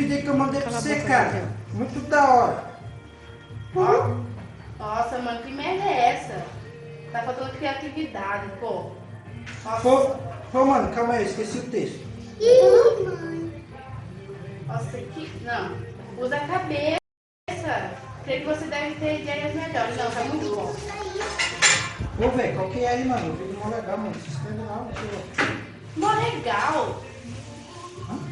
vídeo aí que eu mandei pra você, cara. Muito da hora. Nossa, mano, que merda é essa? Tá faltando criatividade, pô. Nossa, Pô, mano, calma aí, eu esqueci o texto. nossa, que... Não, usa a cabeça. Creio que você deve ter ideias melhores. Não, tá muito bom. Ô, velho, qual que é aí, mano? O vídeo mó legal, mano. Se inscreve lá, Mó legal.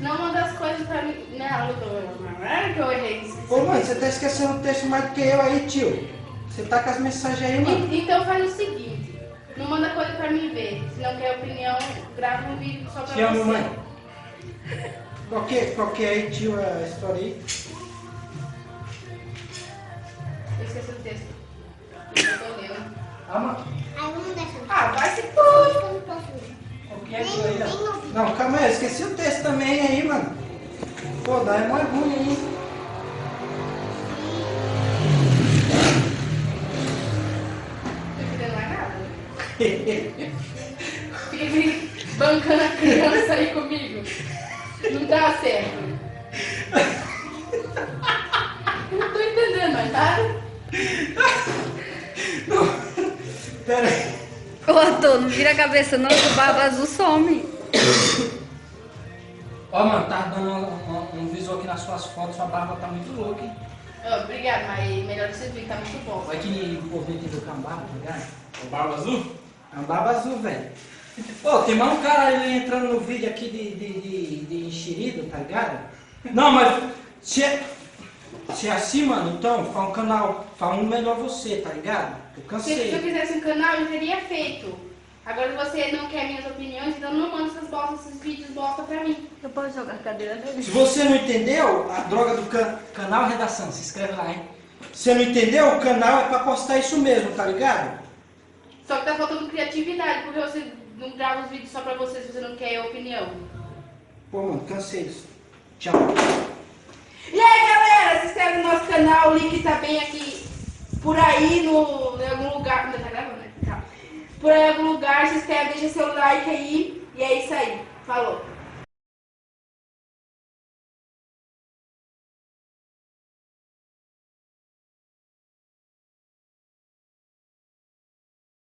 Não manda as coisas pra mim. Não é que eu errei isso. Ô, mano, você tá esquecendo o texto mais do que eu aí, tio. Você tá com as mensagens aí, mano. Então faz o seguinte. Não manda coisa pra mim ver. Se não quer opinião, grava um vídeo só pra Te amo, você. mãe. Qual que é aí, tio, a história aí? Eu esqueci o texto. Eu tô lendo. Ah, mano. Vai se pôr. Qual que é isso aí, ó? Não, calma aí, eu esqueci o texto também aí, mano. Pô, dá é mó ruim aí. Não tô entendendo mais nada. Fica bancando a criança aí comigo. Não dá certo. Não tô entendendo mais nada. Pera aí. Ô, Arthur, não vira a cabeça não, que o Barba Azul some. Ó, mano, tá dando um visual aqui nas suas fotos, sua barba tá muito louca, hein? Obrigada, mas melhor que vocês virem, tá muito bom. Olha que o povo entendeu que é uma barba, tá ligado? O Barba Azul? É uma barba azul, velho. Pô, tem mais um cara ali entrando no vídeo aqui de enxerido, tá ligado? Não, mas se é assim, mano, então, faz um canal, faz um melhor você, tá ligado? Eu Se eu cansei. fizesse um canal, eu teria feito. Agora você não quer minhas opiniões, então não manda essas bostas, esses vídeos bosta pra mim. Eu posso jogar a cadeira dele? Se você não entendeu, a droga do canal é Redação, se inscreve lá, hein? Se você não entendeu, o canal é pra postar isso mesmo, tá ligado? Só que tá faltando criatividade, porque você não grava os vídeos só pra você se você não quer opinião. Pô, mano, cansei disso. Tchau. E aí, galera, se inscreve no nosso canal, o link tá bem aqui, por aí, em algum lugar. Não tá gravando, né? Tá. Por aí, em algum lugar, se inscreve, deixa seu like aí. E é isso aí. Falou.